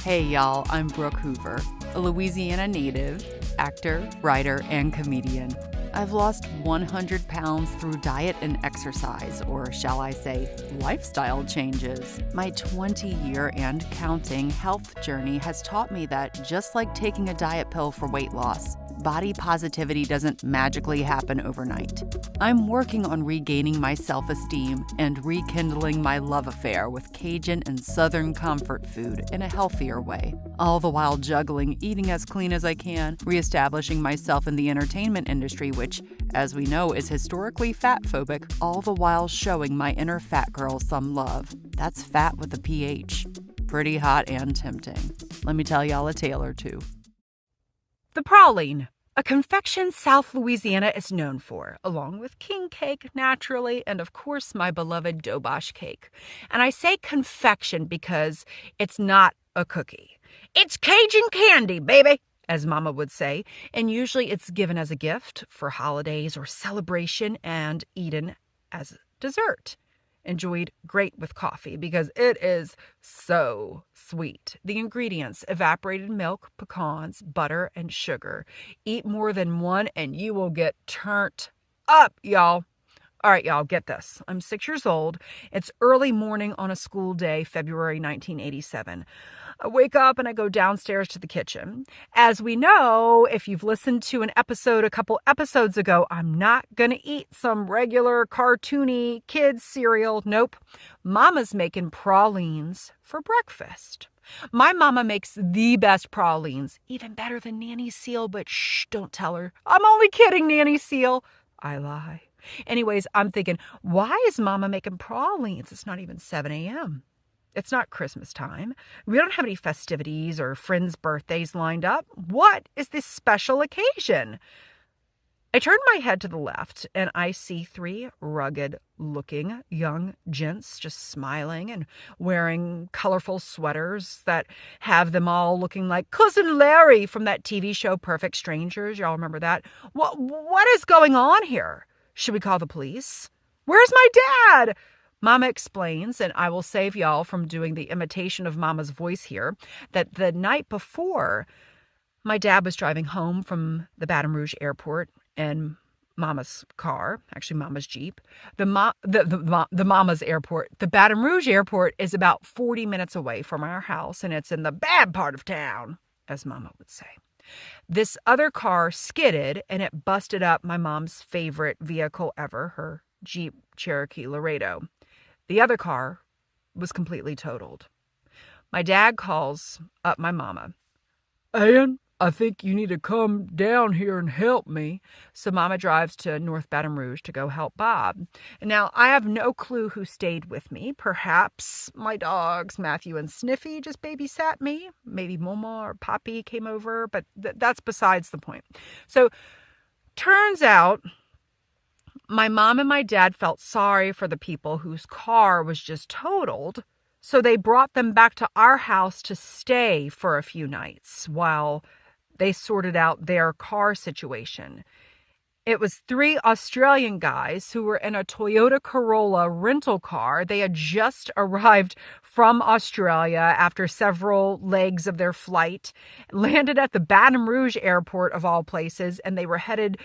Hey y'all, I'm Brooke Hoover, a Louisiana native, actor, writer, and comedian. I've lost 100 pounds through diet and exercise, or shall I say, lifestyle changes. My 20-year and counting health journey has taught me that just like taking a diet pill for weight loss, body positivity doesn't magically happen overnight. I'm working on regaining my self-esteem and rekindling my love affair with Cajun and Southern comfort food in a healthier way, all the while juggling eating as clean as I can, reestablishing myself in the entertainment industry, which, as we know, is historically fat-phobic, all the while showing my inner fat girl some love. That's fat with a PH. Pretty hot and tempting. Let me tell y'all a tale or two. The praline, a confection South Louisiana is known for, along with king cake, naturally, and of course my beloved dobosh cake. And I say confection because it's not a cookie. It's Cajun candy, baby, as Mama would say, and usually it's given as a gift for holidays or celebration and eaten as dessert. Enjoyed great with coffee because it is so sweet. The ingredients: evaporated milk, pecans, butter, and sugar. Eat more than one and you will get turned up, y'all. All right, y'all, get this. I'm 6 years old. It's early morning on a school day, February 1987. I wake up and I go downstairs to the kitchen. As we know, if you've listened to an episode a couple episodes ago, I'm not going to eat some regular cartoony kids cereal. Nope. Mama's making pralines for breakfast. My mama makes the best pralines, even better than Nanny Seal, but shh, don't tell her. I'm only kidding, Nanny Seal. I lie. Anyways, I'm thinking, why is Mama making pralines? It's not even 7 a.m. It's not Christmas time. We don't have any festivities or friends' birthdays lined up. What is this special occasion? I turn my head to the left and I see 3 rugged-looking young gents just smiling and wearing colorful sweaters that have them all looking like Cousin Larry from that TV show Perfect Strangers. Y'all remember that? What is going on here? Should we call the police? Where's my dad? Mama explains, and I will save y'all from doing the imitation of Mama's voice here, that the night before, my dad was driving home from the Baton Rouge airport in Mama's car, actually Mama's Jeep. The Mama's airport. The Baton Rouge airport is about 40 minutes away from our house, and it's in the bad part of town, as Mama would say. This other car skidded, and it busted up my mom's favorite vehicle ever, her Jeep Cherokee Laredo. The other car was completely totaled. My dad calls up my mama. Ann, I think you need to come down here and help me. So Mama drives to North Baton Rouge to go help Bob. And now I have no clue who stayed with me. Perhaps my dogs, Matthew and Sniffy, just babysat me. Maybe Momma or Poppy came over, but that's besides the point. So turns out my mom and my dad felt sorry for the people whose car was just totaled, so they brought them back to our house to stay for a few nights while they sorted out their car situation. It was 3 Australian guys who were in a Toyota Corolla rental car. They had just arrived from Australia after several legs of their flight, landed at the Baton Rouge airport of all places, and they were headed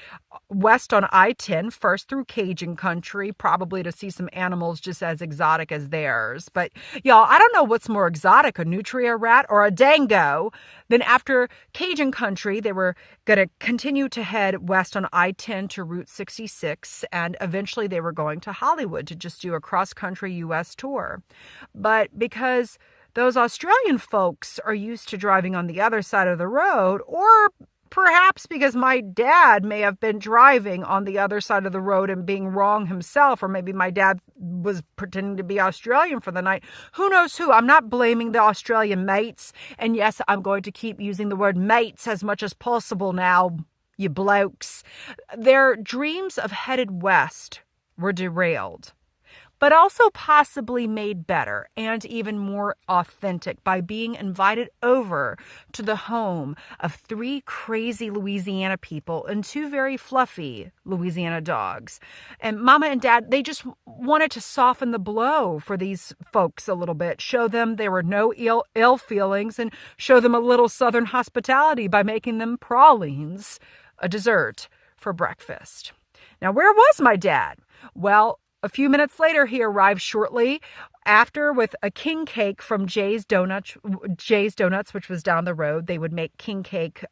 west on I-10, first through Cajun country, probably to see some animals just as exotic as theirs. But y'all, I don't know what's more exotic, a nutria rat or a dango. Then after Cajun country, they were going to continue to head west on I-10 to Route 66, and eventually they were going to Hollywood to just do a cross-country U.S. tour. But because those Australian folks are used to driving on the other side of the road, or perhaps because my dad may have been driving on the other side of the road and being wrong himself, or maybe my dad was pretending to be Australian for the night. Who knows who? I'm not blaming the Australian mates. And yes, I'm going to keep using the word mates as much as possible now, you blokes. Their dreams of headed west were derailed. but also possibly made better and even more authentic by being invited over to the home of 3 crazy Louisiana people and 2 very fluffy Louisiana dogs. And Mama and Dad, they just wanted to soften the blow for these folks a little bit, show them there were no ill feelings, and show them a little Southern hospitality by making them pralines, a dessert, for breakfast. Now, where was my dad? Well, a few minutes later, he arrived shortly after with a king cake from Jay's Donuts, which was down the road. They would make king cake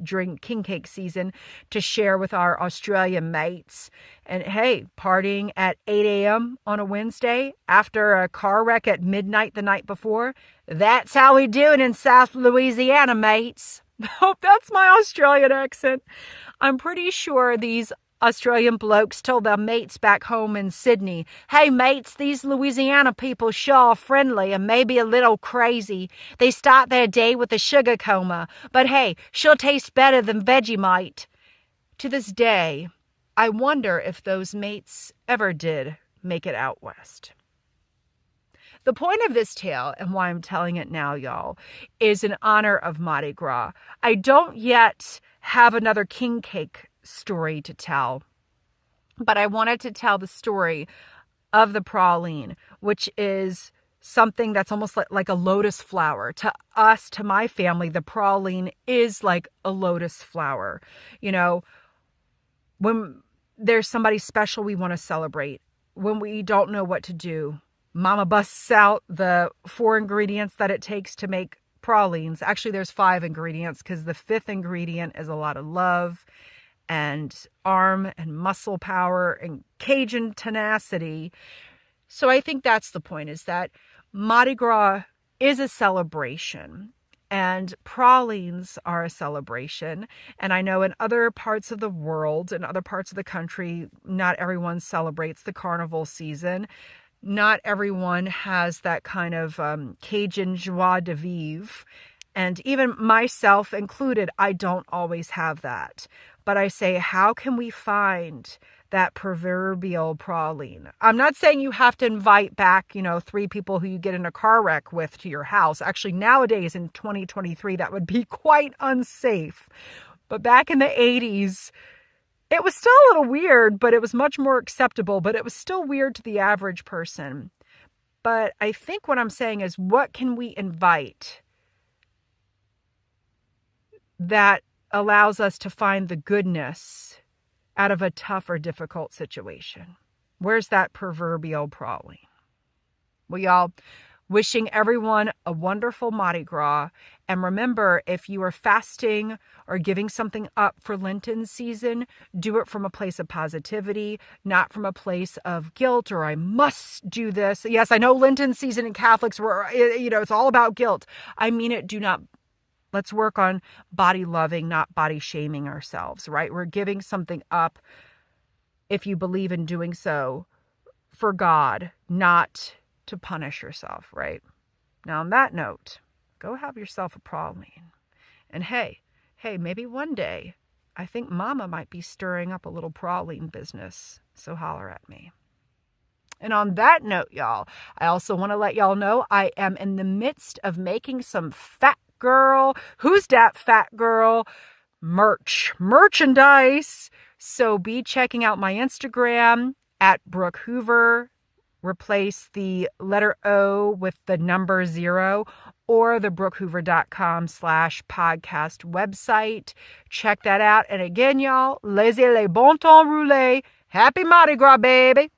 during king cake season to share with our Australian mates. And hey, partying at 8 a.m. on a Wednesday after a car wreck at midnight the night before. That's how we do it in South Louisiana, mates. Hope that's my Australian accent. I'm pretty sure these Australian blokes told their mates back home in Sydney, "Hey mates, these Louisiana people sure are friendly and maybe a little crazy. They start their day with a sugar coma, but hey, sure tastes better than Vegemite." To this day, I wonder if those mates ever did make it out west. The point of this tale, and why I'm telling it now, y'all, is in honor of Mardi Gras. I don't yet have another king cake story to tell, but I wanted to tell the story of the praline, which is something that's almost like a lotus flower. To us, to my family, the praline is like a lotus flower. You know, when there's somebody special we want to celebrate, when we don't know what to do, Mama busts out the 4 ingredients that it takes to make pralines. Actually, there's 5 ingredients because the 5th ingredient is a lot of love and arm and muscle power and Cajun tenacity. So I think that's the point, is that Mardi Gras is a celebration and pralines are a celebration. And I know in other parts of the world, in other parts of the country, not everyone celebrates the carnival season. Not everyone has that kind of Cajun joie de vivre. And even myself included, I don't always have that. But I say, how can we find that proverbial praline? I'm not saying you have to invite back, 3 people who you get in a car wreck with to your house. Actually, nowadays in 2023, that would be quite unsafe. But back in the 80s, it was still a little weird, but it was much more acceptable. But it was still weird to the average person. But I think what I'm saying is, what can we invite that allows us to find the goodness out of a tough or difficult situation? Where's that proverbial praline? Well, y'all, wishing everyone a wonderful Mardi Gras. And remember, if you are fasting or giving something up for Lenten season, do it from a place of positivity, not from a place of guilt or I must do this. Yes, I know Lenten season and Catholics were, it's all about guilt. I mean it, let's work on body loving, not body shaming ourselves, right? We're giving something up, if you believe in doing so, for God, not to punish yourself, right? Now, on that note, go have yourself a praline. And hey, maybe one day, I think Mama might be stirring up a little praline business, so holler at me. And on that note, y'all, I also want to let y'all know I am in the midst of making some fat girl, who's that fat girl, merchandise. So be checking out my Instagram at Brooke Hoover. Replace the letter O with the number 0, or the brookehoover.com/podcast website. Check that out. And again, y'all, laissez les bon temps rouler. Happy Mardi Gras, baby.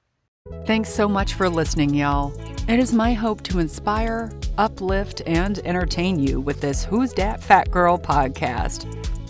Thanks so much for listening, y'all. It is my hope to inspire, uplift, and entertain you with this Who's Dat Fat Girl podcast.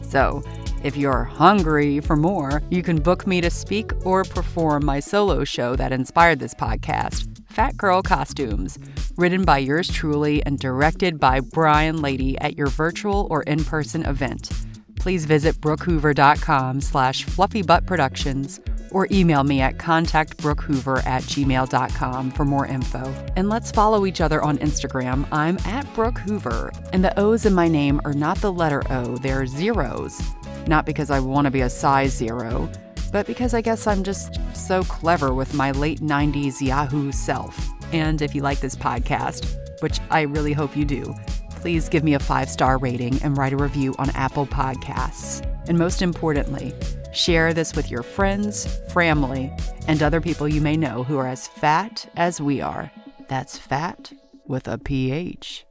So, if you're hungry for more, you can book me to speak or perform my solo show that inspired this podcast, Fat Girl Costumes, written by yours truly and directed by Brian Lady at your virtual or in-person event. Please visit brookehoover.com/fluffybuttproductions or email me at contactbrookhoover@gmail.com for more info. And let's follow each other on Instagram. I'm at Brooke Hoover, and the O's in my name are not the letter O, they're zeros. Not because I want to be a size 0, but because I guess I'm just so clever with my late 90s Yahoo self. And if you like this podcast, which I really hope you do, please give me a 5-star rating and write a review on Apple Podcasts. And most importantly, share this with your friends, family, and other people you may know who are as fat as we are. That's fat with a PH.